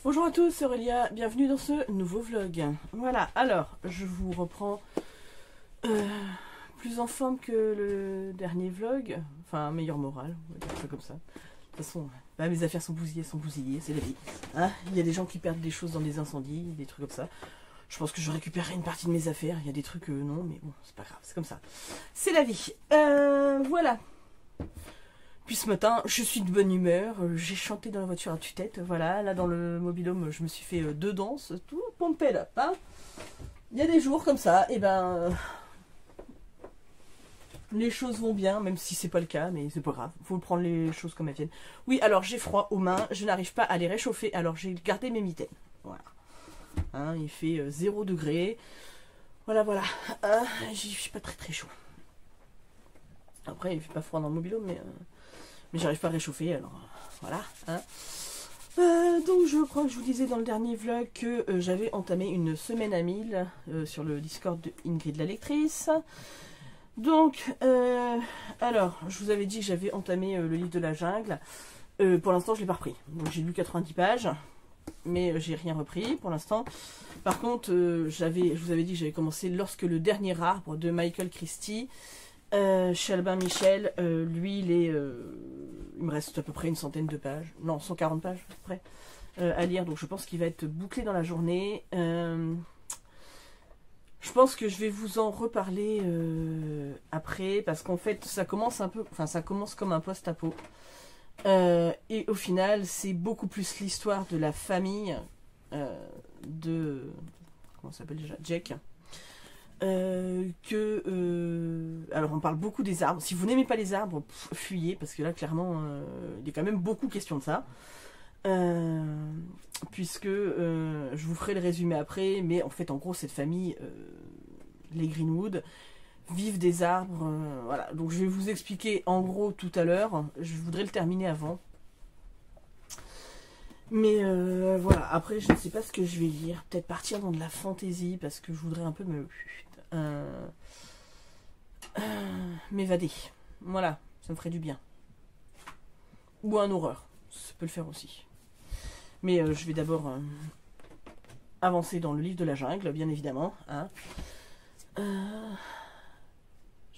Bonjour à tous, c'est Aurélia, bienvenue dans ce nouveau vlog. Voilà, alors, je vous reprends plus en forme que le dernier vlog, enfin, meilleur moral, on va dire ça comme ça. De toute façon, bah, mes affaires sont bousillées, c'est la vie. Hein, il y a des gens qui perdent des choses dans des incendies, des trucs comme ça. Je pense que je récupérerai une partie de mes affaires, il y a des trucs non, mais bon, c'est pas grave, c'est comme ça. C'est la vie. Voilà. Puis ce matin, je suis de bonne humeur, j'ai chanté dans la voiture à tue-tête, voilà, là dans le mobil-home, je me suis fait deux danses, tout pompé là, hein. Il y a des jours comme ça, et ben, les choses vont bien, même si c'est pas le cas, mais c'est pas grave, faut prendre les choses comme elles viennent. Oui, alors j'ai froid aux mains, je n'arrive pas à les réchauffer, alors j'ai gardé mes mitaines, voilà. Hein, il fait 0 degré, voilà, voilà, hein, j'ai pas très chaud. Après, il fait pas froid dans le mobil-home, mais j'arrive pas à réchauffer, alors voilà. Hein. Donc je crois que je vous disais dans le dernier vlog que j'avais entamé une semaine à 1000 sur le Discord de Ingrid la lectrice. Donc, alors, je vous avais dit que j'avais entamé le livre de la jungle. Pour l'instant, je l'ai pas repris. Donc j'ai lu 90 pages, mais j'ai rien repris pour l'instant. Par contre, je vous avais dit que j'avais commencé Lorsque le dernier arbre de Michael Christie. Chez Albin Michel, lui, il me reste à peu près une centaine de pages, non, 140 pages à peu près à lire, donc je pense qu'il va être bouclé dans la journée. Je pense que je vais vous en reparler après, parce qu'en fait, ça commence un peu, enfin, ça commence comme un post-apo, et au final, c'est beaucoup plus l'histoire de la famille de, comment ça s'appelle déjà, Jack. Alors on parle beaucoup des arbres. Si vous n'aimez pas les arbres, fuyez, parce que là clairement il y a quand même beaucoup question de ça, puisque je vous ferai le résumé après, mais en fait en gros cette famille, les Greenwood, vivent des arbres, voilà, donc je vais vous expliquer en gros tout à l'heure. Je voudrais le terminer avant, mais voilà, après je ne sais pas ce que je vais lire, peut-être partir dans de la fantaisie, parce que je voudrais un peu m'évader. Voilà, ça me ferait du bien. Ou un horreur, ça peut le faire aussi. Mais je vais d'abord avancer dans le livre de la jungle, bien évidemment. Hein. Je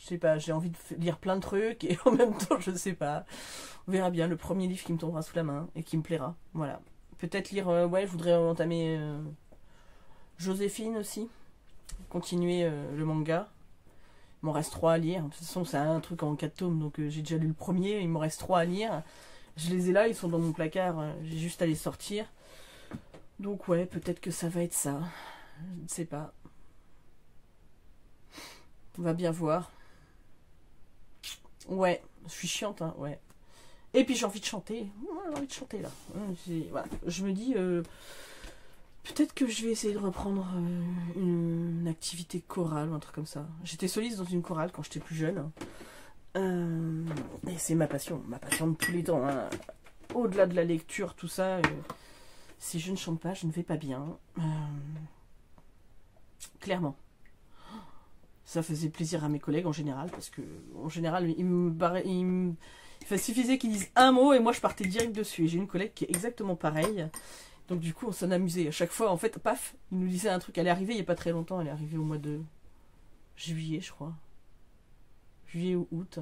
sais pas, j'ai envie de lire plein de trucs et en même temps, je sais pas. On verra bien, le premier livre qui me tombera sous la main et qui me plaira. Voilà. Peut-être lire, ouais, je voudrais entamer Joséphine aussi. Continuer le manga. Il m'en reste 3 à lire. De toute façon, c'est un truc en 4 tomes, donc j'ai déjà lu le premier. Il m'en reste 3 à lire. Je les ai là, ils sont dans mon placard. J'ai juste à les sortir. Donc ouais, peut-être que ça va être ça. Je ne sais pas. On va bien voir. Ouais, je suis chiante, hein, ouais. Et puis j'ai envie de chanter. J'ai envie de chanter là. Voilà. Je me dis... peut-être que je vais essayer de reprendre une activité chorale ou un truc comme ça. J'étais soliste dans une chorale quand j'étais plus jeune. Et c'est ma passion de tous les temps. Hein. Au-delà de la lecture, tout ça, si je ne chante pas, je ne vais pas bien. Clairement. Ça faisait plaisir à mes collègues en général, parce que en général, il suffisait qu'ils disent un mot et moi je partais direct dessus. Et j'ai une collègue qui est exactement pareille. Donc du coup, on s'en amusait. À chaque fois, en fait, paf, il nous disait un truc. Elle est arrivée il n'y a pas très longtemps. Elle est arrivée au mois de juillet, je crois. Juillet ou août.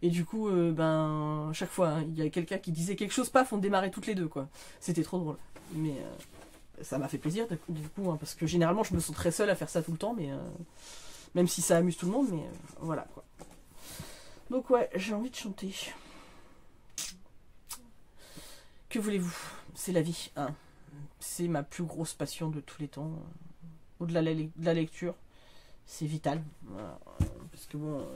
Et du coup, ben, à chaque fois, hein, il y a quelqu'un qui disait quelque chose, paf, on démarrait toutes les deux, quoi. C'était trop drôle. Mais ça m'a fait plaisir, du coup, hein, parce que généralement, je me sens très seule à faire ça tout le temps, mais même si ça amuse tout le monde, mais voilà, quoi. Donc ouais, j'ai envie de chanter. Que voulez-vous? C'est la vie, hein. C'est ma plus grosse passion de tous les temps. Au-delà de la lecture, c'est vital. Voilà. Parce que bon,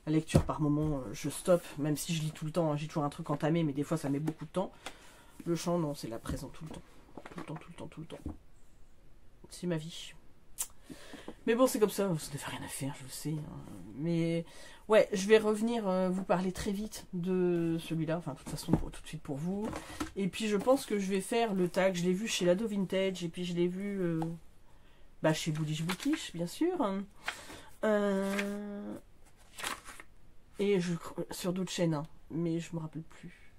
la lecture par moment, je stoppe, même si je lis tout le temps. Hein, j'ai toujours un truc entamé, mais des fois ça met beaucoup de temps. Le chant, non, c'est là présent tout le temps. Tout le temps, tout le temps, tout le temps. C'est ma vie. Mais bon, c'est comme ça, ça ne fait rien à faire, je sais. Hein. Mais ouais, je vais revenir vous parler très vite de celui-là. Enfin, de toute façon, tout de suite pour vous. Et puis, je pense que je vais faire le tag. Je l'ai vu chez Lado Vintage. Et puis, je l'ai vu chez Boudish Bookish, bien sûr. Et sur d'autres chaînes. Hein. Mais je me rappelle plus.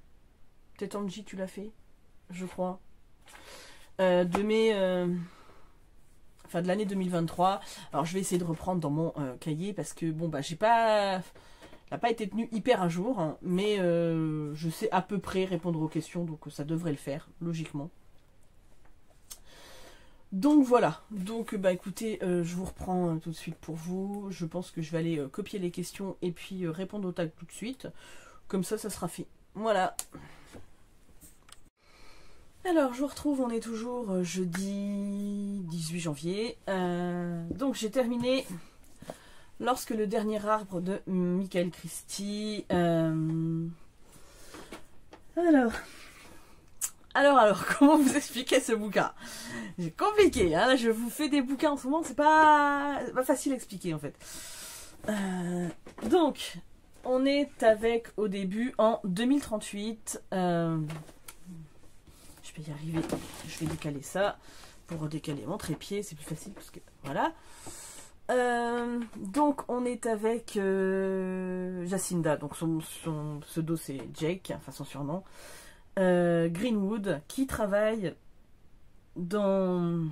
Peut-être Angie, tu l'as fait, je crois. de mes... enfin, de l'année 2023. Alors, je vais essayer de reprendre dans mon cahier parce que, bon, bah, j'ai pas... n'a pas été tenu hyper à jour, hein, mais je sais à peu près répondre aux questions, donc ça devrait le faire, logiquement. Donc voilà, donc bah écoutez, je vous reprends tout de suite pour vous. Je pense que je vais aller copier les questions et puis répondre au tag tout de suite. Comme ça sera fait. Voilà. Alors, je vous retrouve, on est toujours jeudi 18 janvier. Donc j'ai terminé Lorsque le dernier arbre de Michael Christie. Alors, comment vous expliquer ce bouquin? C'est compliqué, hein. Je vous fais des bouquins en ce moment, c'est pas facile à expliquer en fait. Donc, on est avec, au début, en 2038. Je vais y arriver. Je vais décaler ça pour décaler mon trépied, c'est plus facile parce que voilà. Donc on est avec Jacinda, donc son pseudo c'est Jake, enfin son surnom, Greenwood, qui travaille dans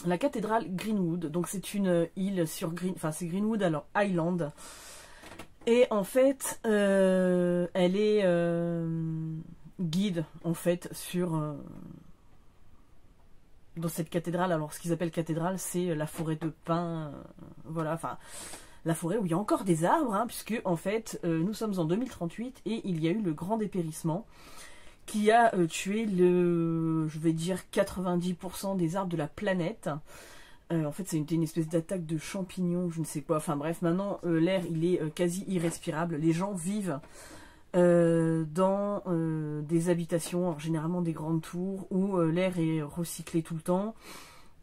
la cathédrale Greenwood. Donc c'est une île sur c'est Greenwood alors Island, et en fait elle est guide en fait sur dans cette cathédrale. Alors ce qu'ils appellent cathédrale, c'est la forêt de pins, voilà, enfin la forêt où il y a encore des arbres, hein, puisque en fait nous sommes en 2038 et il y a eu le grand dépérissement qui a tué je vais dire 90% des arbres de la planète. En fait c'était une espèce d'attaque de champignons, je ne sais quoi, enfin bref, maintenant l'air il est quasi irrespirable, les gens vivent dans des habitations, alors, généralement des grandes tours, où l'air est recyclé tout le temps.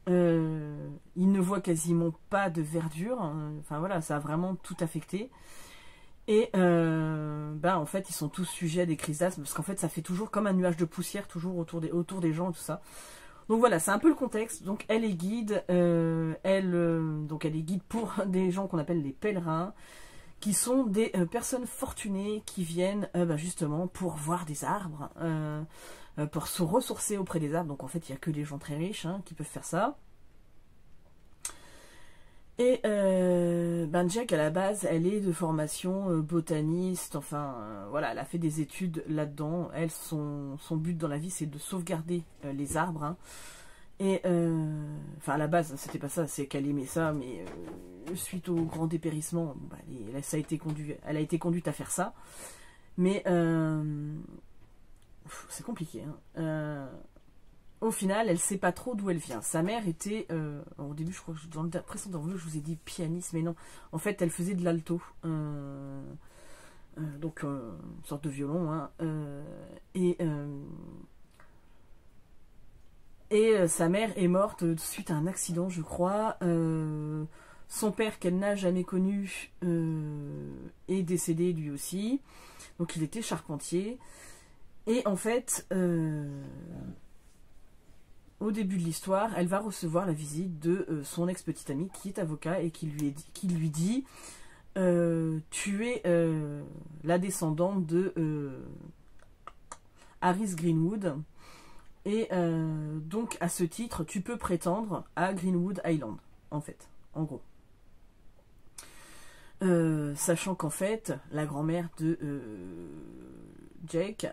Ils ne voient quasiment pas de verdure, hein. Enfin voilà, ça a vraiment tout affecté. Et en fait, ils sont tous sujets à des crises d'asthme, parce qu'en fait, ça fait toujours comme un nuage de poussière, toujours autour des gens, et tout ça. Donc voilà, c'est un peu le contexte. Donc elle est guide, donc elle est guide pour des gens qu'on appelle les pèlerins, qui sont des personnes fortunées qui viennent justement pour voir des arbres, pour se ressourcer auprès des arbres. Donc en fait, il n'y a que les gens très riches, hein, qui peuvent faire ça. Et Jack, à la base, elle est de formation botaniste, enfin, voilà, elle a fait des études là-dedans. Elle, son but dans la vie, c'est de sauvegarder les arbres, hein. Et, à la base, c'était pas ça, c'est qu'elle aimait ça, mais suite au grand dépérissement, elle a été conduite à faire ça. Mais, c'est compliqué, hein. Au final, elle sait pas trop d'où elle vient. Sa mère était, au début, je crois que dans le précédent vidéo, je vous ai dit pianiste, mais non. En fait, elle faisait de l'alto. Donc, une sorte de violon, hein. Et sa mère est morte suite à un accident, je crois. Son père, qu'elle n'a jamais connu, est décédé lui aussi. Donc il était charpentier. Et en fait, au début de l'histoire, elle va recevoir la visite de son ex-petite amie qui est avocat et qui lui dit tu es la descendante de Harris Greenwood. Et donc, à ce titre, tu peux prétendre à Greenwood Island, en fait, en gros. Sachant qu'en fait, la grand-mère de Jake,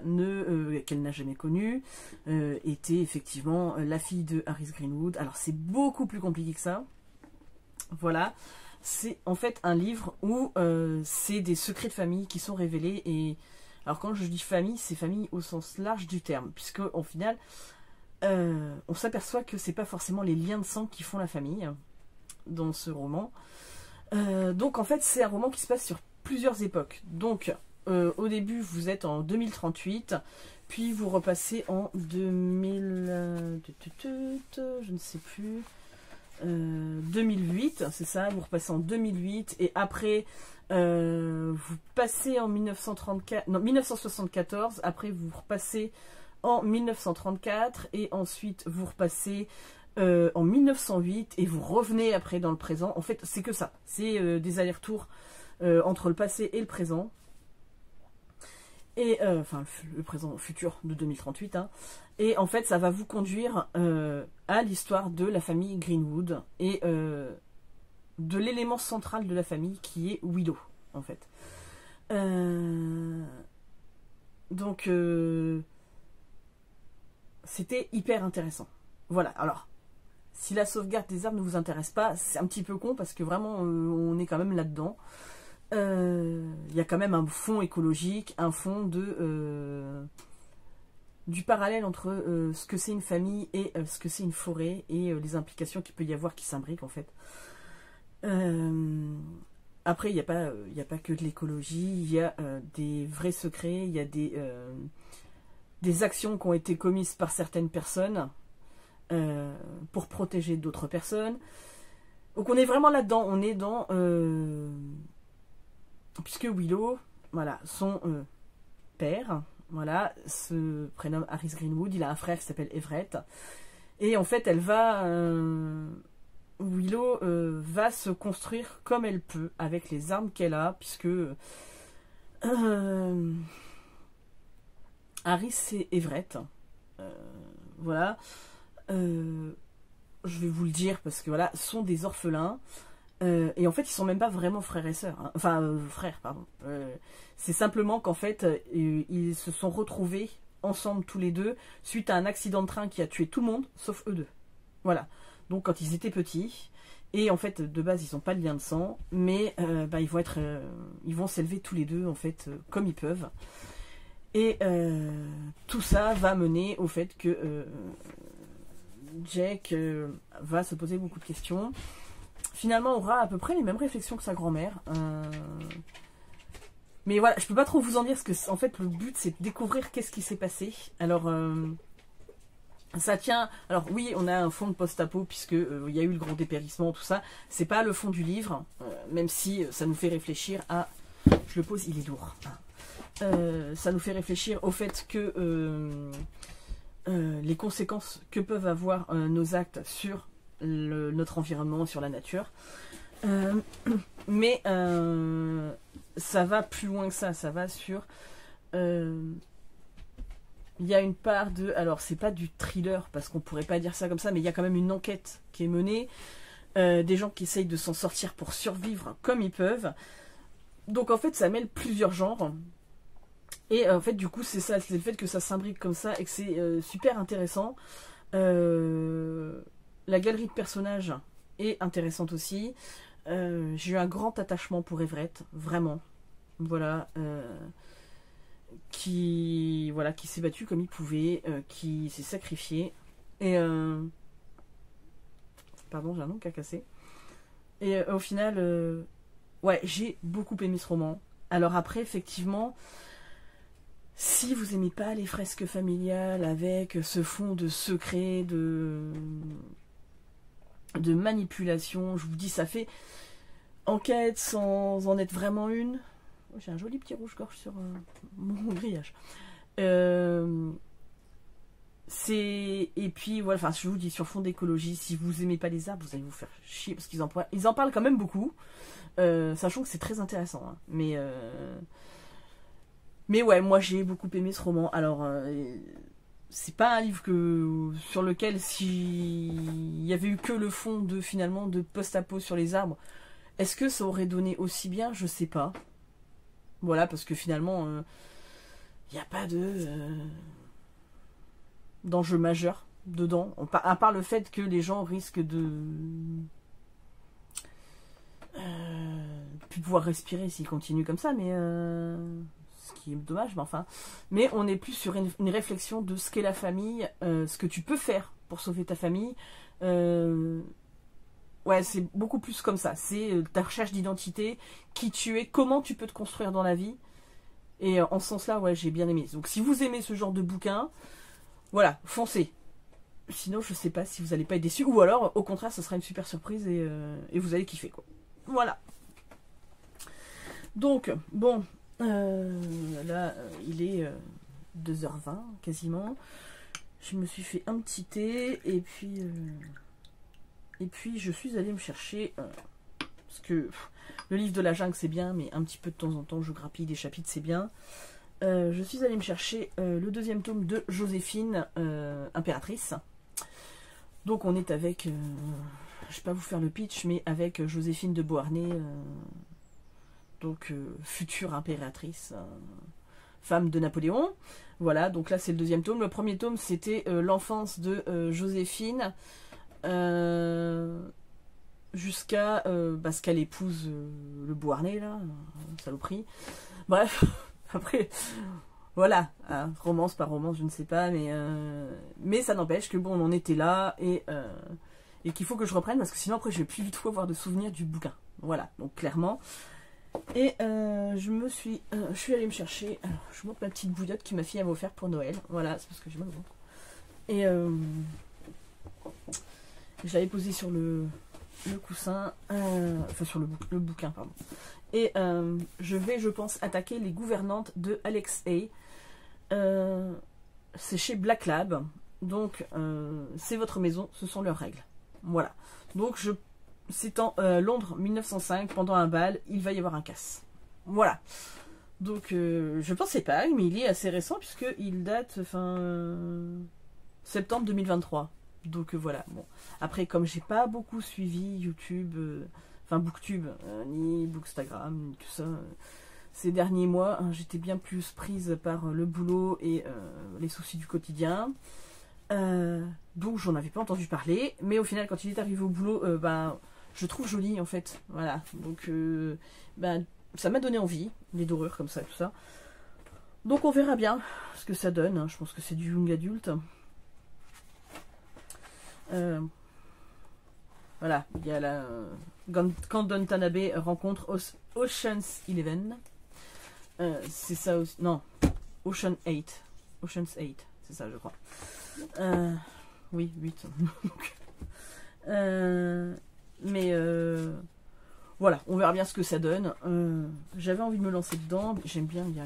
qu'elle n'a jamais connue, était effectivement la fille de Harris Greenwood. Alors, c'est beaucoup plus compliqué que ça. Voilà. C'est en fait un livre où c'est des secrets de famille qui sont révélés et... Alors quand je dis famille, c'est famille au sens large du terme, puisque au final, on s'aperçoit que c'est pas forcément les liens de sang qui font la famille dans ce roman. Donc en fait, c'est un roman qui se passe sur plusieurs époques. Donc au début, vous êtes en 2038, puis vous repassez en 2000, je ne sais plus, 2008, c'est ça. Vous repassez en 2008 et après. Vous passez en 1974, après vous repassez en 1934 et ensuite vous repassez en 1908 et vous revenez après dans le présent. En fait, c'est que ça, c'est des allers-retours entre le passé et le présent. Et enfin le présent futur de 2038, hein. Et en fait ça va vous conduire à l'histoire de la famille Greenwood et de l'élément central de la famille qui est Willow en fait. Donc c'était hyper intéressant. Voilà, alors si la sauvegarde des arbres ne vous intéresse pas, c'est un petit peu con parce que vraiment on est quand même là-dedans. Y a quand même un fond écologique, un fond de du parallèle entre ce que c'est une famille et ce que c'est une forêt et les implications qu'il peut y avoir qui s'imbriquent en fait. Après, il n'y a pas que de l'écologie, il y a des vrais secrets, il y a des actions qui ont été commises par certaines personnes pour protéger d'autres personnes. Donc on est vraiment là-dedans, on est dans... puisque Willow, voilà, son père, voilà, se prénomme Harris Greenwood, il a un frère qui s'appelle Everett, et en fait elle va... Willow va se construire comme elle peut, avec les armes qu'elle a, puisque Harris et Everett, voilà, je vais vous le dire parce que voilà, sont des orphelins, et en fait ils sont même pas vraiment frères et sœurs, hein. Enfin frères, pardon. C'est simplement qu'en fait ils se sont retrouvés ensemble tous les deux suite à un accident de train qui a tué tout le monde, sauf eux deux. Voilà. Donc quand ils étaient petits, et en fait de base ils n'ont pas de lien de sang, mais ils vont s'élever tous les deux en fait comme ils peuvent. Et tout ça va mener au fait que Jack va se poser beaucoup de questions. Finalement aura à peu près les mêmes réflexions que sa grand-mère. Mais voilà, je peux pas trop vous en dire parce que en fait le but c'est de découvrir qu'est-ce qui s'est passé. Alors ça tient, alors oui, on a un fond de post-apo puisque il y a eu le grand dépérissement, tout ça. C'est pas le fond du livre, même si ça nous fait réfléchir à... Je le pose, il est lourd. Ça nous fait réfléchir au fait que les conséquences que peuvent avoir nos actes sur notre environnement, sur la nature. Mais ça va plus loin que ça va sur... il y a une part de... Alors, c'est pas du thriller, parce qu'on pourrait pas dire ça comme ça, mais il y a quand même une enquête qui est menée. Des gens qui essayent de s'en sortir pour survivre comme ils peuvent. Donc, en fait, ça mêle plusieurs genres. Et en fait, du coup, c'est ça. C'est le fait que ça s'imbrique comme ça et que c'est super intéressant. La galerie de personnages est intéressante aussi. J'ai eu un grand attachement pour Everett. Vraiment. Voilà. Qui s'est battu comme il pouvait, qui s'est sacrifié, et pardon, j'ai un nom qui a cassé, et au final ouais, j'ai beaucoup aimé ce roman. Alors après, effectivement, si vous aimez pas les fresques familiales avec ce fond de secret, de manipulation, je vous dis, ça fait enquête sans en être vraiment une. J'ai un joli petit rouge-gorge sur mon grillage. Et puis voilà, enfin je vous dis, sur fond d'écologie, si vous aimez pas les arbres, vous allez vous faire chier parce qu'ils en parlent quand même beaucoup, sachant que c'est très intéressant, hein. Mais ouais, moi j'ai beaucoup aimé ce roman. Alors c'est pas un livre sur lequel, s'il y avait eu que le fond de finalement de post-apo sur les arbres, est-ce que ça aurait donné aussi bien? Je sais pas. Voilà, parce que finalement, il n'y a pas d'enjeu majeur dedans. À part le fait que les gens risquent de plus pouvoir respirer s'ils continuent comme ça, mais ce qui est dommage, mais enfin. Mais on est plus sur une réflexion de ce qu'est la famille, ce que tu peux faire pour sauver ta famille. Ouais, c'est beaucoup plus comme ça. C'est ta recherche d'identité, qui tu es, comment tu peux te construire dans la vie. Et en ce sens-là, ouais, j'ai bien aimé. Donc si vous aimez ce genre de bouquin, voilà, foncez. Sinon, je sais pas si vous n'allez pas être déçu. Ou alors, au contraire, ce sera une super surprise et vous allez kiffer, quoi. Voilà. Donc, bon, là, il est 2h20, quasiment. Je me suis fait un petit thé, et puis je suis allée me chercher... parce que le livre de la jungle, c'est bien, mais un petit peu de temps en temps, je grappille des chapitres, c'est bien. Je suis allée me chercher le deuxième tome de Joséphine, Impératrice. Donc on est avec, je vais pas vous faire le pitch, mais avec Joséphine de Beauharnais, donc future impératrice, femme de Napoléon. Voilà, donc là c'est le deuxième tome. Le premier tome c'était l'enfance de Joséphine, jusqu'à ce qu'elle épouse le Beauharnais, là, saloperie. Bref, après, voilà, hein, romance par romance, je ne sais pas, mais ça n'empêche que bon, on en était là, et qu'il faut que je reprenne, parce que sinon après je vais plus du tout avoir de souvenirs du bouquin. Voilà, donc clairement. Et je suis allée me chercher, alors je vous montre ma petite bouillotte que ma fille m'a offert pour Noël. Voilà, c'est parce que j'ai mal au ventre. Et je l'avais posé sur le coussin, enfin sur le bouquin, pardon. Et je vais, je pense, attaquer Les Gouvernantes de Alex A. C'est chez Black Lab. Donc, c'est votre maison, ce sont leurs règles. Voilà. Donc, c'est en Londres 1905, pendant un bal, il va y avoir un casse. Voilà. Donc, je pensais pas, mais il est assez récent, puisqu'il date fin septembre 2023. Donc, voilà. Bon. Après, comme j'ai pas beaucoup suivi YouTube, enfin Booktube, ni Bookstagram, ni tout ça, ces derniers mois, hein, j'étais bien plus prise par le boulot et les soucis du quotidien. Donc, j'en avais pas entendu parler. Mais au final, quand il est arrivé au boulot, je trouve joli en fait, voilà, donc ça m'a donné envie, les dorures comme ça, tout ça. Donc on verra bien ce que ça donne, hein. Je pense que c'est du young adulte. Voilà, il y a la quand Downton rencontre Ocean's 11, c'est ça aussi, non, Ocean's 8, c'est ça je crois. Oui, 8. Mais voilà, on verra bien ce que ça donne. J'avais envie de me lancer dedans. J'aime bien, il y a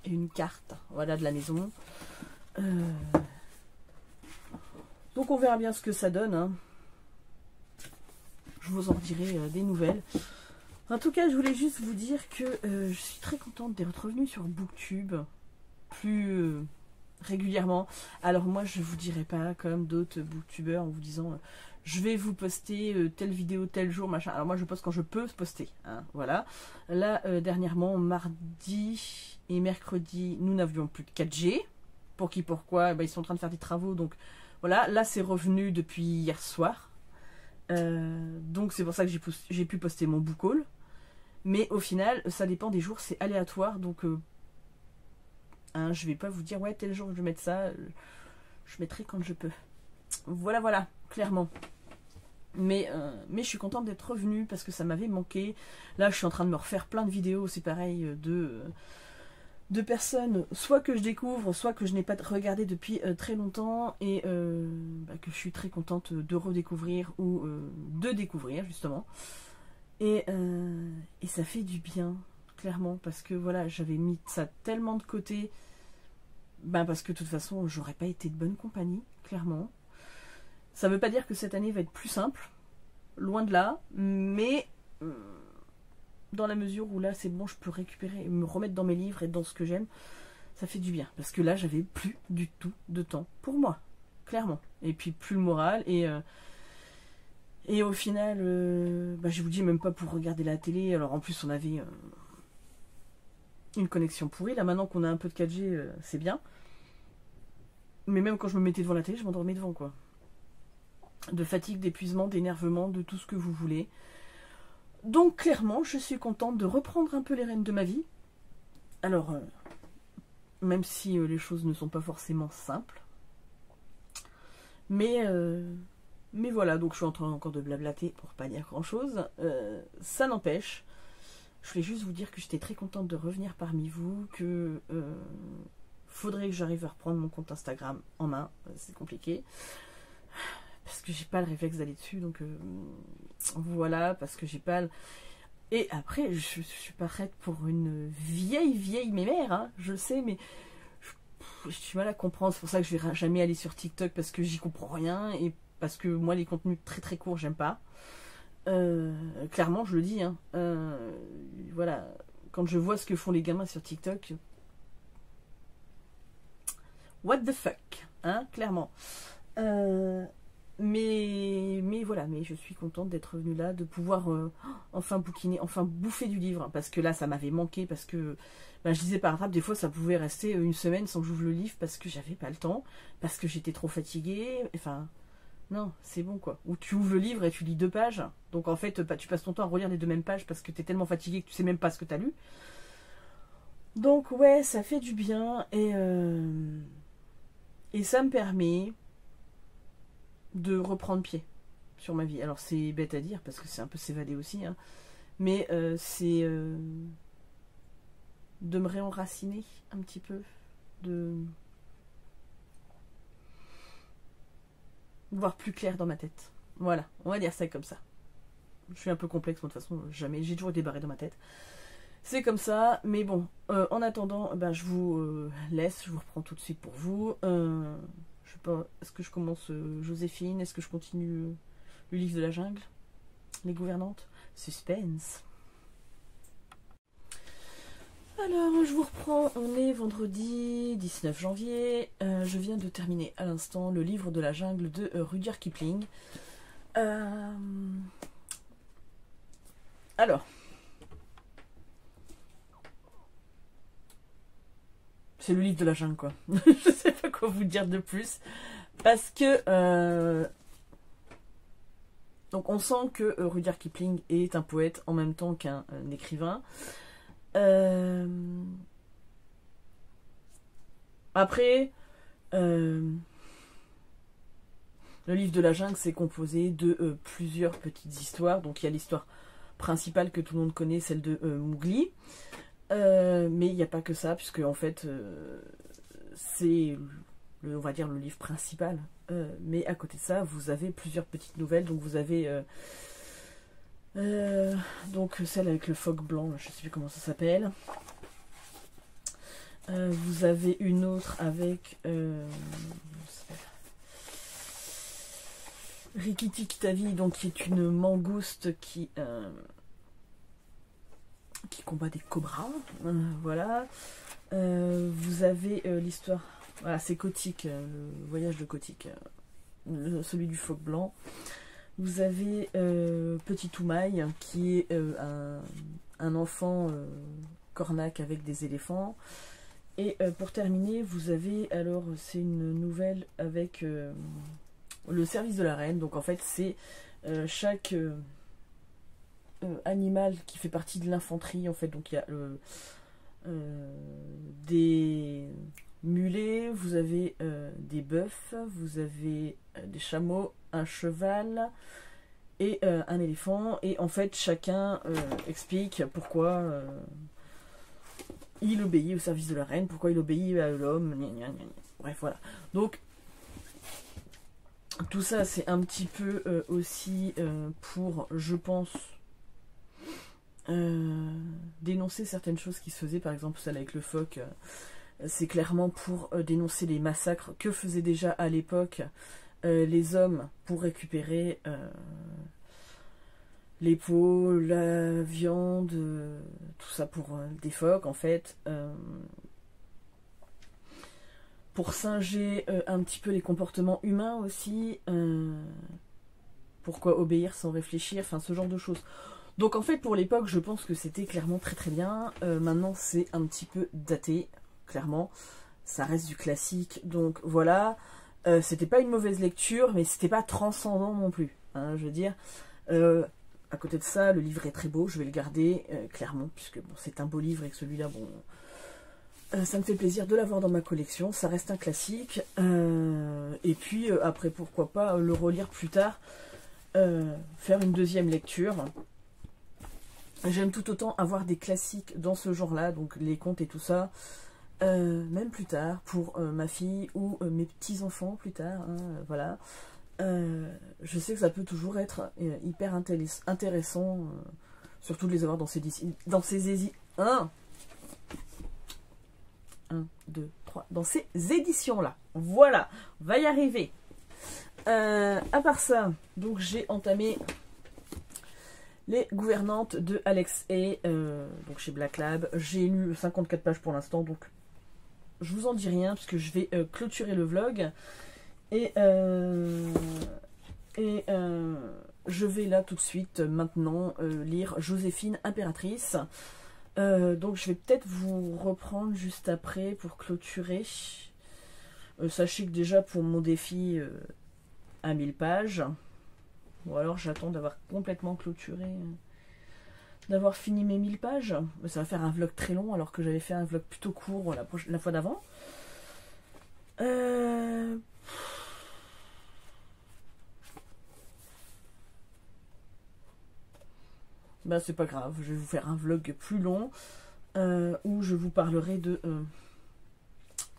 une carte, voilà, de la maison. Donc on verra bien ce que ça donne, hein. Je vous en dirai des nouvelles. En tout cas, je voulais juste vous dire que je suis très contente d'être revenue sur Booktube plus régulièrement. Alors moi, je vous dirai pas comme d'autres booktubeurs en vous disant je vais vous poster telle vidéo tel jour, machin. Alors moi, je poste quand je peux poster, hein, voilà. Là, dernièrement, mardi et mercredi, nous n'avions plus de 4G. Pour qui, pourquoi, ils sont en train de faire des travaux, donc voilà. Là, c'est revenu depuis hier soir. Donc c'est pour ça que j'ai pu poster mon book haul. Mais au final, ça dépend des jours, c'est aléatoire, donc hein, je vais pas vous dire ouais tel jour je vais mettre ça, je mettrai quand je peux. Voilà, voilà, clairement. Mais je suis contente d'être revenue parce que ça m'avait manqué. Là, je suis en train de me refaire plein de vidéos, c'est pareil, de personnes, soit que je découvre, soit que je n'ai pas regardé depuis très longtemps, et que je suis très contente de redécouvrir ou de découvrir, justement. Et ça fait du bien, clairement, parce que voilà, j'avais mis ça tellement de côté, parce que de toute façon, j'aurais pas été de bonne compagnie, clairement. Ça veut pas dire que cette année va être plus simple, loin de là, mais dans la mesure où là c'est bon, je peux récupérer, me remettre dans mes livres et dans ce que j'aime, ça fait du bien. Parce que là j'avais plus du tout de temps pour moi, clairement. Et puis plus le moral, et au final, je vous dis même pas pour regarder la télé. Alors en plus on avait une connexion pourrie, là maintenant qu'on a un peu de 4G, c'est bien. Mais même quand je me mettais devant la télé, je m'endormais devant, quoi. De fatigue, d'épuisement, d'énervement, de tout ce que vous voulez. Donc clairement, je suis contente de reprendre un peu les rênes de ma vie. Alors, même si les choses ne sont pas forcément simples. Mais voilà, donc je suis en train encore de blablater pour pas dire grand chose. Ça n'empêche. Je voulais juste vous dire que j'étais très contente de revenir parmi vous, que faudrait que j'arrive à reprendre mon compte Instagram en main. C'est compliqué. Parce que j'ai pas le réflexe d'aller dessus, donc voilà, parce que j'ai pas le... Et après, je suis pas prête pour une vieille mémère, hein, je le sais, mais j'ai du mal à comprendre. C'est pour ça que je vais jamais aller sur TikTok, parce que j'y comprends rien, et parce que moi, les contenus très très courts, j'aime pas. Clairement, je le dis, hein, voilà, quand je vois ce que font les gamins sur TikTok, what the fuck, hein, clairement. Mais voilà, mais je suis contente d'être venue là, de pouvoir enfin bouquiner, enfin bouffer du livre, parce que là ça m'avait manqué, parce que je disais par rattrape, des fois ça pouvait rester une semaine sans que j'ouvre le livre parce que j'avais pas le temps, parce que j'étais trop fatiguée, enfin non, c'est bon quoi. Ou tu ouvres le livre et tu lis 2 pages, donc en fait tu passes ton temps à relire les 2 mêmes pages parce que tu es tellement fatigué que tu sais même pas ce que tu as lu. Donc ouais, ça fait du bien et ça me permet de reprendre pied sur ma vie. Alors c'est bête à dire parce que c'est un peu s'évader aussi, hein, mais c'est de me réenraciner un petit peu, de voir plus clair dans ma tête. Voilà, on va dire ça comme ça. Je suis un peu complexe, moi, de toute façon, jamais, j'ai toujours été barré dans ma tête. C'est comme ça, mais bon, en attendant, je vous laisse, je vous reprends tout de suite pour vous. Je sais pas, est-ce que je commence Joséphine? Est-ce que je continue le livre de la jungle? Les gouvernantes? Suspense. Alors, je vous reprends, on est vendredi 19 janvier. Je viens de terminer à l'instant le livre de la jungle de Rudyard Kipling. Alors, c'est le livre de la jungle, quoi. Je sais pas quoi vous dire de plus. Parce que... donc on sent que Rudyard Kipling est un poète en même temps qu'un écrivain. Après, le livre de la jungle, c'est composé de plusieurs petites histoires. Donc il y a l'histoire principale que tout le monde connaît, celle de Mowgli. Mais il n'y a pas que ça, puisque en fait, c'est, on va dire, le livre principal. Mais à côté de ça, vous avez plusieurs petites nouvelles. Donc vous avez donc celle avec le phoque blanc, je ne sais plus comment ça s'appelle. Vous avez une autre avec Rikki-Tikki-Tavi, donc qui est une mangouste qui combat des cobras. Voilà. Vous avez l'histoire. Voilà, c'est Kotick, le voyage de Kotick, celui du phoque blanc. Vous avez Petit Toumaï, qui est un enfant cornac avec des éléphants. Et pour terminer, vous avez, alors c'est une nouvelle avec le service de la reine. Donc en fait, c'est chaque animal qui fait partie de l'infanterie. En fait, donc il y a des mulets, vous avez des bœufs, vous avez des chameaux, un cheval et un éléphant. Et en fait, chacun explique pourquoi il obéit au service de la reine, pourquoi il obéit à l'homme. Bref, voilà. Donc, tout ça, c'est un petit peu aussi pour, je pense, dénoncer certaines choses qui se faisaient. Par exemple, celle avec le phoque, c'est clairement pour dénoncer les massacres que faisaient déjà à l'époque les hommes pour récupérer les peaux, la viande, tout ça pour des phoques en fait, pour singer un petit peu les comportements humains aussi, pourquoi obéir sans réfléchir, enfin ce genre de choses. Donc en fait pour l'époque je pense que c'était clairement très très bien. Maintenant c'est un petit peu daté, clairement, ça reste du classique, donc voilà. C'était pas une mauvaise lecture, mais c'était pas transcendant non plus, hein, je veux dire. À côté de ça, le livre est très beau, je vais le garder, clairement, puisque bon, c'est un beau livre et que celui-là, bon, ça me fait plaisir de l'avoir dans ma collection, ça reste un classique. Et puis, après, pourquoi pas le relire plus tard, faire une deuxième lecture. J'aime tout autant avoir des classiques dans ce genre-là, donc les contes et tout ça, même plus tard, pour ma fille ou mes petits-enfants plus tard, hein, voilà. Je sais que ça peut toujours être hyper intéressant, surtout de les avoir dans ces 1, 2, 3, dans ces éditions-là. Voilà, on va y arriver. À part ça, donc j'ai entamé Les gouvernantes de Alex A, donc chez Black Lab. J'ai lu 54 pages pour l'instant, donc je vous en dis rien parce que je vais clôturer le vlog. Et je vais là tout de suite maintenant lire Joséphine Impératrice. Donc je vais peut-être vous reprendre juste après pour clôturer. Sachez que déjà pour mon défi à 1000 pages, ou alors j'attends d'avoir complètement clôturé, d'avoir fini mes 1000 pages. Ça va faire un vlog très long alors que j'avais fait un vlog plutôt court la fois d'avant. Ben c'est pas grave, je vais vous faire un vlog plus long où je vous parlerai de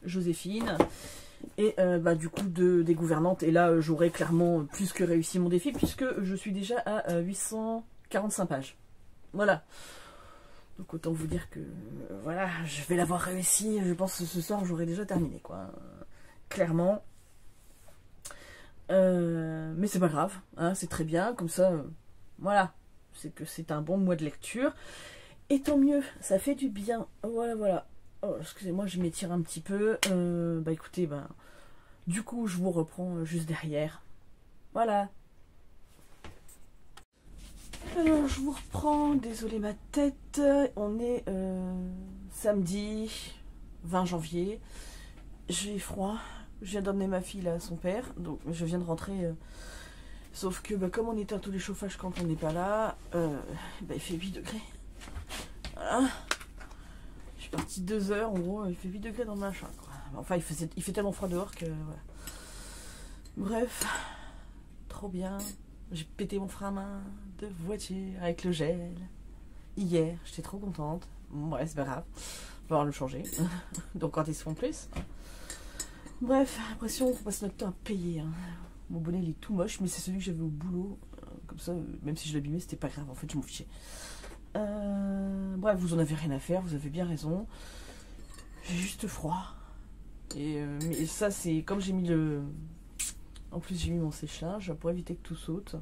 Joséphine et du coup des gouvernantes. Et là j'aurai clairement plus que réussi mon défi puisque je suis déjà à 845 pages. Voilà. Donc autant vous dire que voilà, je vais l'avoir réussi. Je pense que ce soir j'aurai déjà terminé quoi. Clairement. Mais c'est pas grave, hein, c'est très bien, comme ça, voilà. C'est que c'est un bon mois de lecture. Et tant mieux, ça fait du bien. Voilà, voilà. Oh, excusez-moi, je m'étire un petit peu. Écoutez, du coup, je vous reprends juste derrière. Voilà. Alors, je vous reprends. Désolé ma tête. On est samedi 20 janvier. J'ai froid. Je viens d'emmener ma fille là à son père. Donc, je viens de rentrer... Sauf que comme on éteint tous les chauffages quand on n'est pas là, il fait 8 degrés. Voilà. Je suis partie 2 heures, en gros, il fait 8 degrés dans le machin. Quoi. Enfin, il fait tellement froid dehors que... Voilà. Bref, trop bien. J'ai pété mon frein à main de voiture avec le gel. Hier, j'étais trop contente. Bon, ouais, c'est pas grave. On va le changer. Donc quand ils se font plus. Bref, l'impression qu'on passe notre temps à payer. Hein. Mon bonnet il est tout moche, mais c'est celui que j'avais au boulot. Comme ça, même si je l'abîmais, c'était pas grave. En fait, je m'en fichais. Bref, vous en avez rien à faire, vous avez bien raison. J'ai juste froid. Mais ça, c'est comme j'ai mis le... En plus, j'ai mis mon sèche-linge pour éviter que tout saute.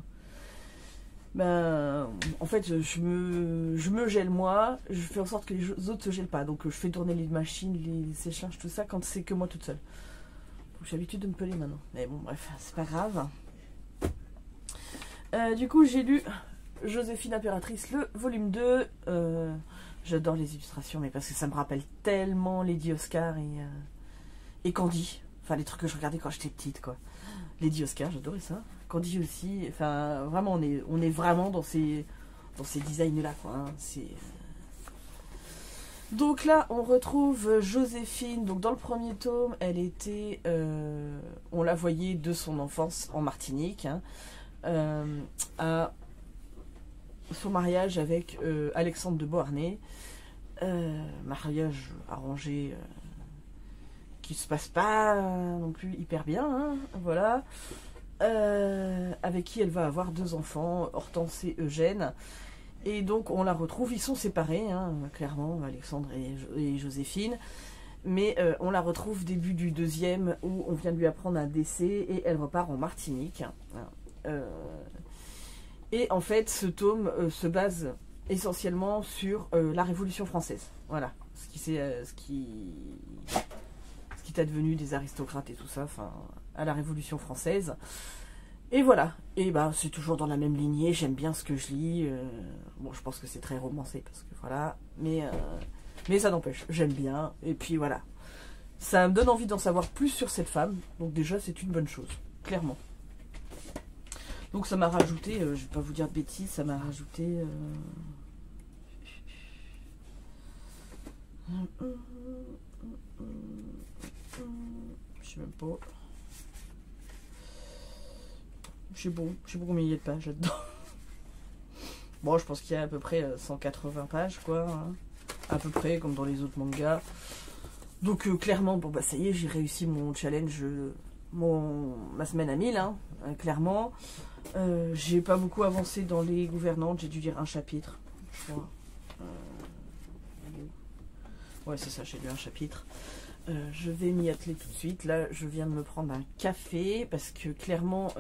En fait, je me gèle moi. Je fais en sorte que les autres se gèlent pas. Donc, je fais tourner les machines, les sèche-linges, tout ça, quand c'est que moi toute seule. J'ai l'habitude de me peler maintenant. Mais bon, bref, c'est pas grave. Du coup, j'ai lu Joséphine Impératrice, le volume 2. J'adore les illustrations, mais parce que ça me rappelle tellement Lady Oscar et Candy. Enfin, les trucs que je regardais quand j'étais petite, quoi. Lady Oscar, j'adorais ça. Candy aussi. Enfin, vraiment, on est vraiment dans ces designs-là, quoi. Hein. C'est... Donc là, on retrouve Joséphine. Donc dans le premier tome, elle était... on la voyait de son enfance en Martinique. Hein, à son mariage avec Alexandre de Beauharnais. Mariage arrangé qui se passe pas non plus hyper bien. Hein, voilà. Avec qui elle va avoir 2 enfants, Hortense et Eugène. Et donc on la retrouve, ils sont séparés, hein, clairement, Alexandre et Joséphine. Mais on la retrouve début du 2e où on vient de lui apprendre un décès et elle repart en Martinique. Et en fait, ce tome se base essentiellement sur la Révolution française. Voilà, ce qui est advenu des aristocrates et tout ça, enfin, à la Révolution française. Et voilà, et c'est toujours dans la même lignée, j'aime bien ce que je lis. Bon, je pense que c'est très romancé, parce que voilà, mais ça n'empêche, j'aime bien. Et puis voilà, ça me donne envie d'en savoir plus sur cette femme, donc déjà c'est une bonne chose, clairement. Donc ça m'a rajouté, je vais pas vous dire de bêtises, ça m'a rajouté... je sais même pas... Je sais pas combien il y a de pages là-dedans. Bon, je pense qu'il y a à peu près 180 pages, quoi. Hein. À peu près, comme dans les autres mangas. Donc, clairement, bon, ça y est, j'ai réussi mon challenge, ma semaine à 1000, hein, clairement. J'ai pas beaucoup avancé dans les gouvernantes, j'ai dû lire un chapitre, je crois. Ouais, c'est ça, j'ai lu un chapitre. Je vais m'y atteler tout de suite. Là, je viens de me prendre un café parce que clairement,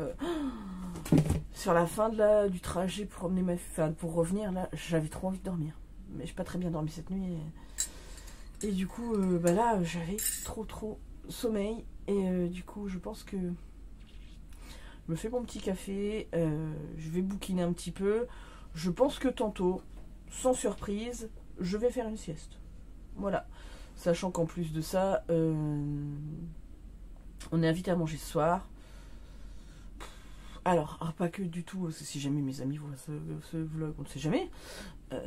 sur la fin du trajet pour pour revenir, là, j'avais trop envie de dormir. Mais j'ai pas très bien dormi cette nuit. Et du coup, bah là, j'avais trop sommeil. Et du coup, je pense que je me fais mon petit café. Je vais bouquiner un petit peu. Je pense que tantôt, sans surprise, je vais faire une sieste. Voilà. Sachant qu'en plus de ça, on est invité à manger ce soir. Alors, pas que du tout, si jamais mes amis voient ce vlog, on ne sait jamais.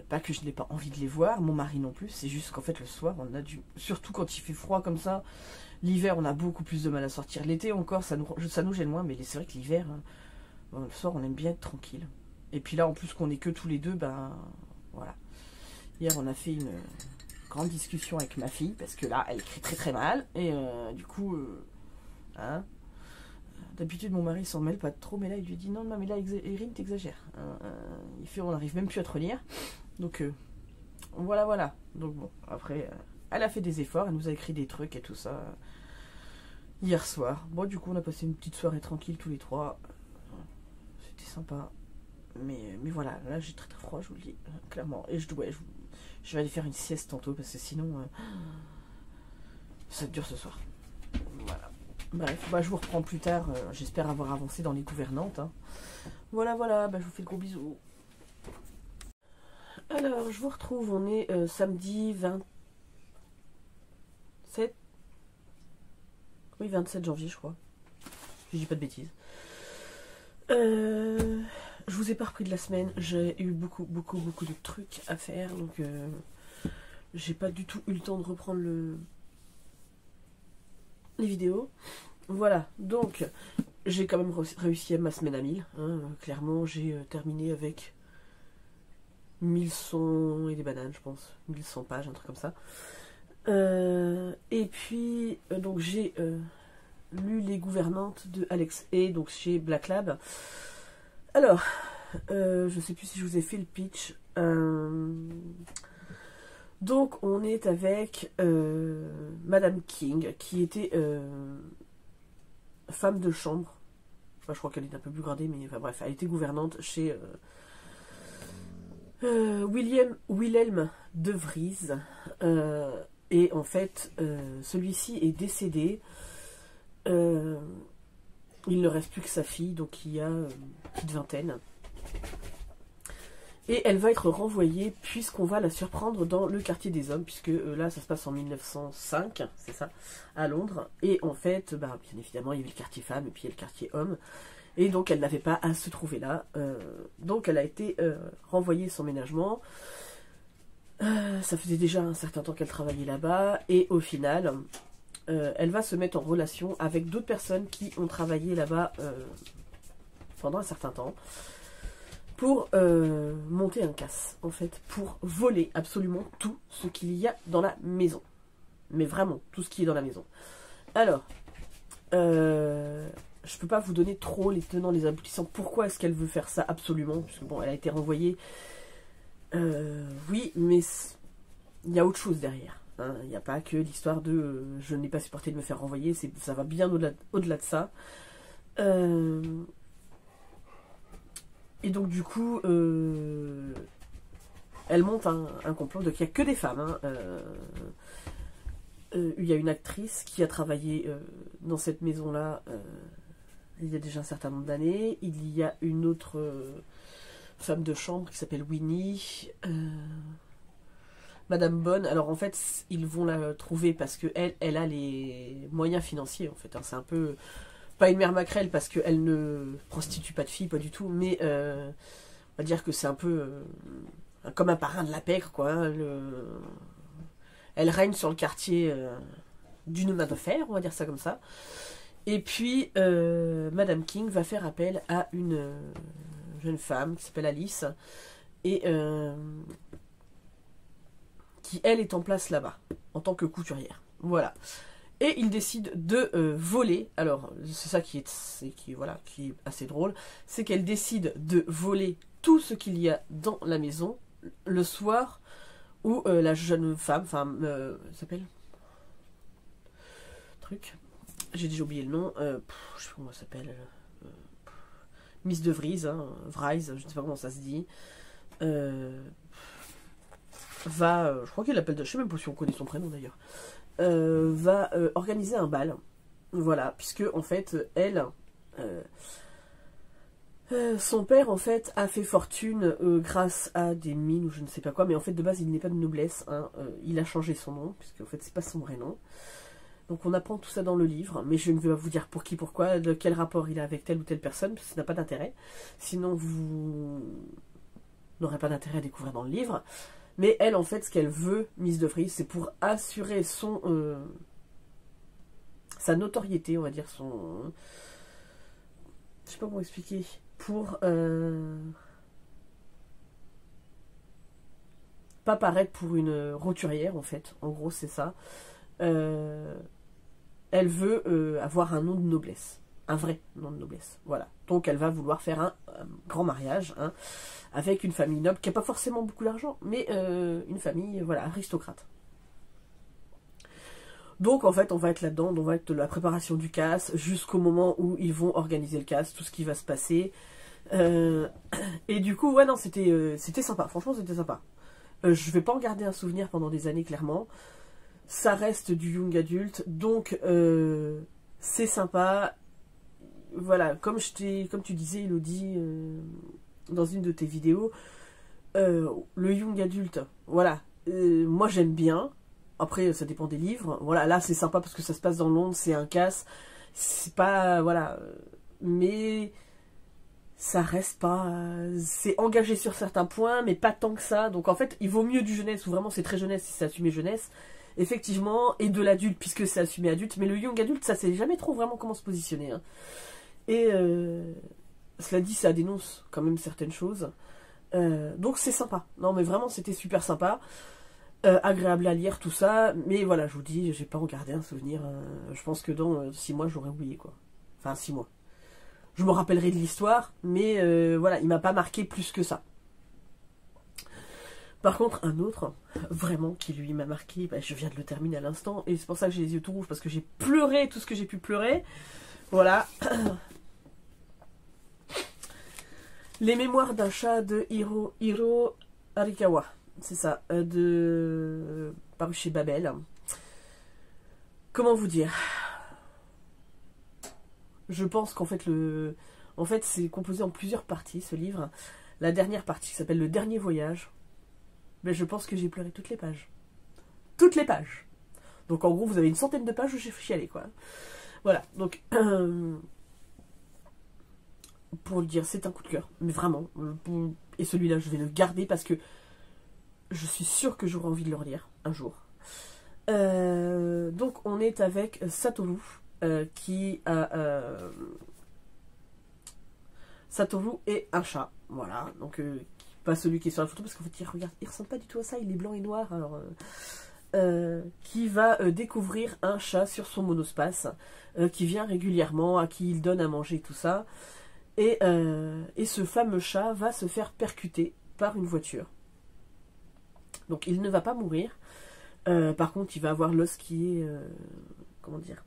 Pas que je n'ai pas envie de les voir, mon mari non plus. C'est juste qu'en fait, le soir, on a du... Surtout quand il fait froid comme ça. L'hiver, on a beaucoup plus de mal à sortir. L'été encore, ça nous gêne moins. Mais c'est vrai que l'hiver, le soir, on aime bien être tranquille. Et puis là, en plus qu'on est que tous les deux, ben voilà. Hier, on a fait une grande discussion avec ma fille. Parce que là, elle écrit très mal. Et du coup, hein. D'habitude, mon mari s'en mêle pas trop, mais là, il lui dit non, mais là, Erin, t'exagères. Il fait, on n'arrive même plus à te relire. Donc, voilà. Donc, bon, après, elle a fait des efforts, elle nous a écrit des trucs et tout ça hier soir. Bon, du coup, on a passé une petite soirée tranquille tous les trois. C'était sympa. Mais voilà, là, j'ai très froid, je vous le dis, clairement. Et je vais aller faire une sieste tantôt, parce que sinon, ça dure ce soir. Voilà. Bref, bah, je vous reprends plus tard. J'espère avoir avancé dans les gouvernantes. Hein. Voilà, bah, je vous fais de gros bisous. Alors, je vous retrouve. On est samedi 27. Oui, 27 janvier, je crois. Je dis pas de bêtises. Je vous ai pas repris de la semaine. J'ai eu beaucoup de trucs à faire. Donc, j'ai pas du tout eu le temps de reprendre les vidéos. Voilà, donc j'ai quand même réussi ma semaine à 1000. Hein, clairement, j'ai terminé avec 1100 et des bananes, je pense. 1100 pages, un truc comme ça. Et puis, donc j'ai lu Les Gouvernantes de Alex A, donc chez Black Lab. Alors, je sais plus si je vous ai fait le pitch. Donc, on est avec Madame King, qui était femme de chambre. Enfin, je crois qu'elle est un peu plus gradée, mais enfin, bref, elle était gouvernante chez Wilhelm de Vries. Et en fait, celui-ci est décédé. Il ne reste plus que sa fille, donc il y a une petite vingtaine. Et elle va être renvoyée puisqu'on va la surprendre dans le quartier des hommes, puisque là ça se passe en 1905, c'est ça, à Londres. Et en fait, bah, bien évidemment, il y avait le quartier femmes et puis il y a le quartier hommes. Et donc elle n'avait pas à se trouver là. Donc elle a été renvoyée sans ménagement. Ça faisait déjà un certain temps qu'elle travaillait là-bas. Et au final, elle va se mettre en relation avec d'autres personnes qui ont travaillé là-bas pendant un certain temps. Pour monter un casse, en fait, pour voler absolument tout ce qu'il y a dans la maison. Mais vraiment, tout ce qui est dans la maison. Alors, je peux pas vous donner trop les tenants, les aboutissants. Pourquoi est-ce qu'elle veut faire ça absolument? Parce que bon, elle a été renvoyée. Oui, mais il y a autre chose derrière. Hein. Il n'y a pas que l'histoire de je n'ai pas supporté de me faire renvoyer. Ça va bien au-delà de ça. Et donc du coup, elle monte un complot. Donc il n'y a que des femmes. Hein. Il y a une actrice qui a travaillé dans cette maison-là il y a déjà un certain nombre d'années. Il y a une autre femme de chambre qui s'appelle Winnie. Madame Bonne. Alors en fait, ils vont la trouver parce que elle a les moyens financiers en fait. Hein. C'est un peu... Pas une mère maquerelle parce qu'elle ne prostitue pas de filles, pas du tout, mais on va dire que c'est un peu comme un parrain de la pègre, quoi. Hein, elle règne sur le quartier d'une main de fer, on va dire ça comme ça. Et puis, Madame King va faire appel à une jeune femme qui s'appelle Alice, et qui, elle, est en place là-bas, en tant que couturière. Voilà. Et il décide de voler. Alors, c'est ça qui est assez drôle. C'est qu'elle décide de voler tout ce qu'il y a dans la maison le soir où la jeune femme, s'appelle truc. J'ai déjà oublié le nom. Je sais pas comment elle s'appelle. Miss de Vries, hein, Vries, je ne sais pas comment ça se dit. va, je crois qu'il l'appelle, je sais même pas si on connaît son prénom d'ailleurs, va organiser un bal. Voilà, puisque en fait, elle, son père en fait a fait fortune grâce à des mines ou je ne sais pas quoi, mais en fait de base il n'est pas de noblesse, hein, il a changé son nom, puisque en fait c'est pas son vrai nom. Donc on apprend tout ça dans le livre, mais je ne vais pas vous dire pour qui, pourquoi, de quel rapport il a avec telle ou telle personne, parce que ça n'a pas d'intérêt. Sinon vous n'aurez pas d'intérêt à découvrir dans le livre. Mais elle, en fait, ce qu'elle veut, Miss de Vries, c'est pour assurer sa notoriété, on va dire, je sais pas comment expliquer. Pour pas paraître pour une roturière, en fait. En gros, c'est ça. Elle veut avoir un nom de noblesse. Un vrai nom de noblesse. Voilà. Donc, elle va vouloir faire un grand mariage, hein, avec une famille noble qui n'a pas forcément beaucoup d'argent, mais une famille, voilà, aristocrate. Donc, en fait, on va être là-dedans, on va être de la préparation du casse jusqu'au moment où ils vont organiser le casse, tout ce qui va se passer. Et du coup, ouais, non, c'était sympa. Franchement, c'était sympa. Je vais pas en garder un souvenir pendant des années, clairement. Ça reste du young adulte, donc c'est sympa. Voilà, comme tu disais, Elodie, dans une de tes vidéos, le young adulte, voilà, moi j'aime bien. Après, ça dépend des livres. Voilà, là c'est sympa parce que ça se passe dans Londres, c'est un casse. C'est pas, voilà, mais ça reste pas, c'est engagé sur certains points, mais pas tant que ça. Donc en fait, il vaut mieux du jeunesse, ou vraiment c'est très jeunesse si c'est assumé jeunesse, effectivement, et de l'adulte puisque c'est assumé adulte. Mais le young adulte, ça sait jamais trop vraiment comment se positionner, hein. Et cela dit, ça dénonce quand même certaines choses. Donc c'est sympa. Non mais vraiment c'était super sympa. Agréable à lire tout ça. Mais voilà, je vous dis, j'ai pas en gardé un souvenir. Je pense que dans 6 mois j'aurais oublié quoi. Enfin 6 mois. Je me rappellerai de l'histoire, mais voilà, il m'a pas marqué plus que ça. Par contre, un autre, vraiment, qui lui m'a marqué, bah, je viens de le terminer à l'instant, et c'est pour ça que j'ai les yeux tout rouges, parce que j'ai pleuré tout ce que j'ai pu pleurer. Voilà. Les mémoires d'un chat de Hiro Arikawa. C'est ça, paru chez Babel. Comment vous dire? Je pense qu'en fait, c'est composé en plusieurs parties, ce livre. La dernière partie qui s'appelle Le Dernier Voyage. Mais je pense que j'ai pleuré toutes les pages. Toutes les pages. Donc en gros, vous avez une centaine de pages où j'ai chialé, quoi. Voilà, donc... pour le dire, c'est un coup de cœur. Mais vraiment. Et celui-là, je vais le garder parce que je suis sûre que j'aurai envie de le relire un jour. Donc on est avec Satoru, qui a... Satoru est un chat. Voilà, donc... pas celui qui est sur la photo, parce qu'en fait, il ressemble pas du tout à ça, il est blanc et noir. Alors, qui va découvrir un chat sur son monospace, qui vient régulièrement, à qui il donne à manger, tout ça. Et ce fameux chat va se faire percuter par une voiture. Donc il ne va pas mourir. Par contre, il va avoir l'os qui est... comment dire,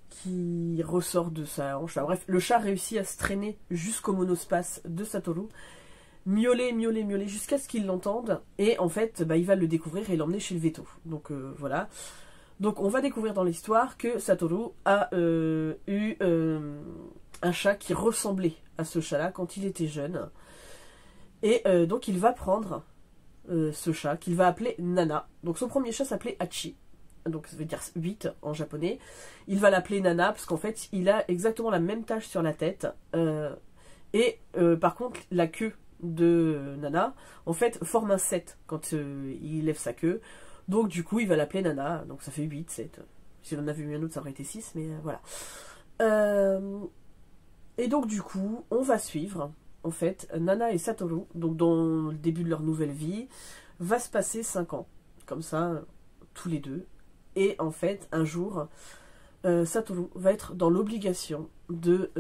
qui ressort de sa hanche. Bref, le chat réussit à se traîner jusqu'au monospace de Satoru. Miauler, miauler, miauler, jusqu'à ce qu'il l'entende. Et en fait, bah, il va le découvrir et l'emmener chez le veto. Donc voilà. Donc on va découvrir dans l'histoire que Satoru a eu un chat qui ressemblait à ce chat-là quand il était jeune. Et donc il va prendre ce chat qu'il va appeler Nana. Donc son premier chat s'appelait Hachi. Donc ça veut dire 8 en japonais. Il va l'appeler Nana parce qu'en fait il a exactement la même tache sur la tête. Et par contre la queue de Nana en fait forme un 7 quand il lève sa queue. Donc du coup il va l'appeler Nana. Donc ça fait 8, 7. Si on en avait eu un autre ça aurait été 6, mais voilà. Et donc du coup on va suivre en fait Nana et Satoru. Donc dans le début de leur nouvelle vie va se passer 5 ans. Comme ça tous les deux. Et en fait un jour Satoru va être dans l'obligation de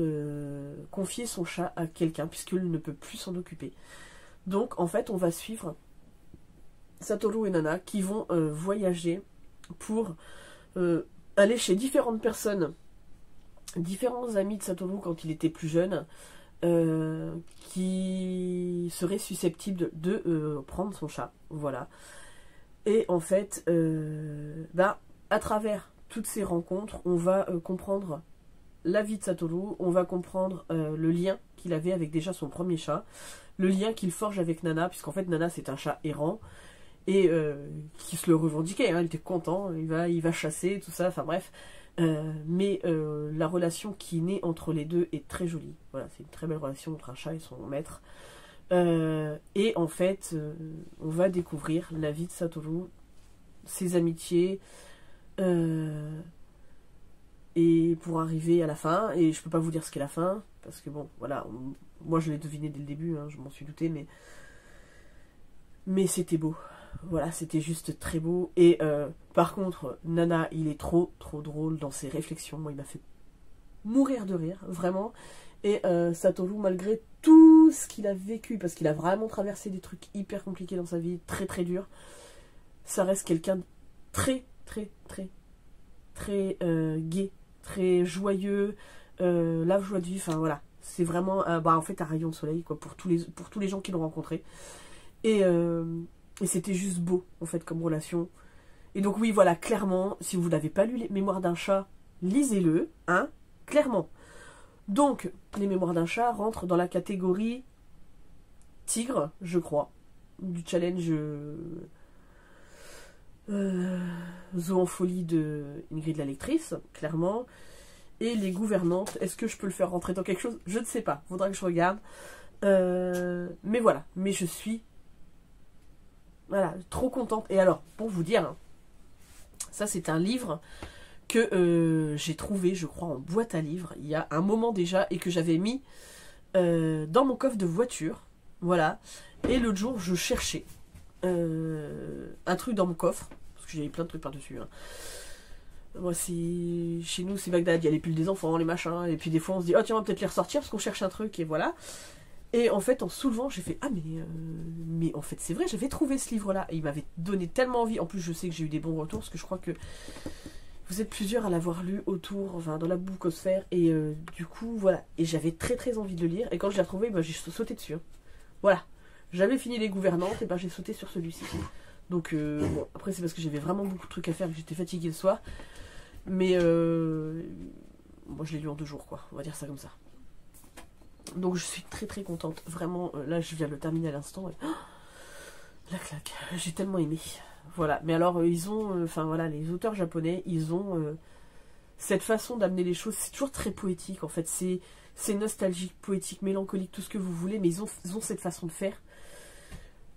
confier son chat à quelqu'un puisqu'il ne peut plus s'en occuper. Donc en fait on va suivre Satoru et Nana qui vont voyager pour aller chez différentes personnes, différents amis de Satoru quand il était plus jeune, qui serait susceptible de prendre son chat. Voilà. Et en fait, à travers toutes ces rencontres, on va comprendre la vie de Satoru, on va comprendre le lien qu'il avait avec déjà son premier chat, le lien qu'il forge avec Nana, puisqu'en fait Nana c'est un chat errant, et qui se le revendiquait, hein, il était content, il va chasser, tout ça, enfin bref. Mais la relation qui naît entre les deux est très jolie. Voilà, c'est une très belle relation entre un chat et son maître. Et en fait, on va découvrir la vie de Satoru, ses amitiés, et pour arriver à la fin, et je peux pas vous dire ce qu'est la fin, parce que bon, voilà, moi je l'ai deviné dès le début, hein, je m'en suis douté, mais c'était beau. Voilà, c'était juste très beau. Et par contre, Nana, il est trop drôle dans ses réflexions. Moi, il m'a fait mourir de rire, vraiment. Et Satoru, malgré tout ce qu'il a vécu, parce qu'il a vraiment traversé des trucs hyper compliqués dans sa vie, très durs, ça reste quelqu'un de très gai, très joyeux, la joie de vie, enfin voilà. C'est vraiment, en fait, un rayon de soleil, quoi, pour tous les gens qui l'ont rencontré. Et c'était juste beau, en fait, comme relation. Et donc, oui, voilà, clairement, si vous n'avez pas lu Les Mémoires d'un chat, lisez-le, hein, clairement. Donc, Les Mémoires d'un chat rentrent dans la catégorie tigre, je crois, du challenge Zoo en folie de Ingrid la lectrice, clairement. Et Les Gouvernantes, est-ce que je peux le faire rentrer dans quelque chose? Je ne sais pas, faudra que je regarde. Mais voilà, mais je suis... Voilà, trop contente. Et alors, pour vous dire, hein, ça c'est un livre que j'ai trouvé, je crois, en boîte à livres, il y a un moment déjà, et que j'avais mis dans mon coffre de voiture. Voilà. Et l'autre jour, je cherchais un truc dans mon coffre, parce que j'avais plein de trucs par-dessus. Hein. Moi, chez nous, c'est Bagdad, il y a les pulls des enfants, les machins, et puis des fois on se dit, oh tiens, on va peut-être les ressortir, parce qu'on cherche un truc, et voilà. Et en fait, en soulevant, j'ai fait, ah mais en fait c'est vrai, j'avais trouvé ce livre-là, et il m'avait donné tellement envie. En plus, je sais que j'ai eu des bons retours, parce que je crois que vous êtes plusieurs à l'avoir lu autour, enfin dans la bookosphère, et du coup, voilà. Et j'avais très envie de le lire, et quand je l'ai retrouvé, j'ai sauté dessus. Hein. Voilà. J'avais fini Les Gouvernantes, et j'ai sauté sur celui-ci. Donc, bon, après c'est parce que j'avais vraiment beaucoup de trucs à faire, que j'étais fatiguée le soir. Mais, moi je l'ai lu en 2 jours, quoi, on va dire ça comme ça. Donc je suis très contente, vraiment, là je viens de le terminer à l'instant, et... la claque, j'ai tellement aimé. Voilà, mais alors ils ont, enfin voilà, les auteurs japonais, ils ont cette façon d'amener les choses, c'est toujours très poétique en fait, c'est nostalgique, poétique, mélancolique, tout ce que vous voulez, mais ils ont cette façon de faire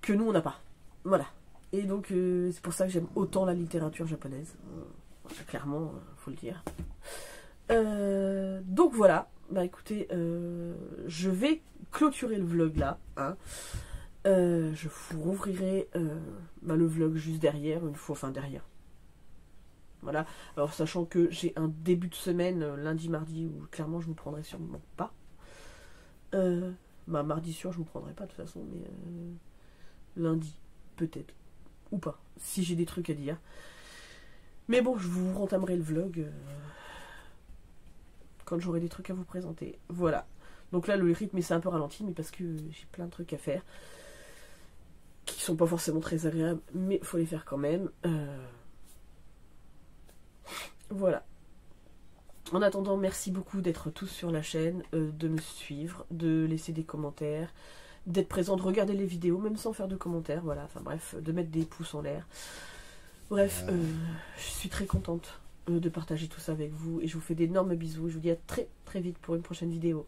que nous on n'a pas. Voilà, et donc c'est pour ça que j'aime autant la littérature japonaise, clairement, faut le dire. Donc voilà. Bah écoutez, je vais clôturer le vlog là. Hein. Je vous rouvrirai le vlog juste derrière, une fois, enfin derrière. Voilà. Alors sachant que j'ai un début de semaine, lundi, mardi, où clairement je vous prendrai sûrement pas. Mardi sûr, je vous prendrai pas de toute façon, mais lundi, peut-être. Ou pas, si j'ai des trucs à dire. Mais bon, je vous rentamerai le vlog... quand j'aurai des trucs à vous présenter. Voilà. Donc là, le rythme c'est un peu ralenti, mais parce que j'ai plein de trucs à faire qui sont pas forcément très agréables, mais il faut les faire quand même. Voilà. En attendant, merci beaucoup d'être tous sur la chaîne, de me suivre, de laisser des commentaires, d'être présent, de regarder les vidéos, même sans faire de commentaires, voilà. Enfin bref, de mettre des pouces en l'air. Bref, je suis très contente de partager tout ça avec vous, et je vous fais d'énormes bisous. Je vous dis à très vite pour une prochaine vidéo.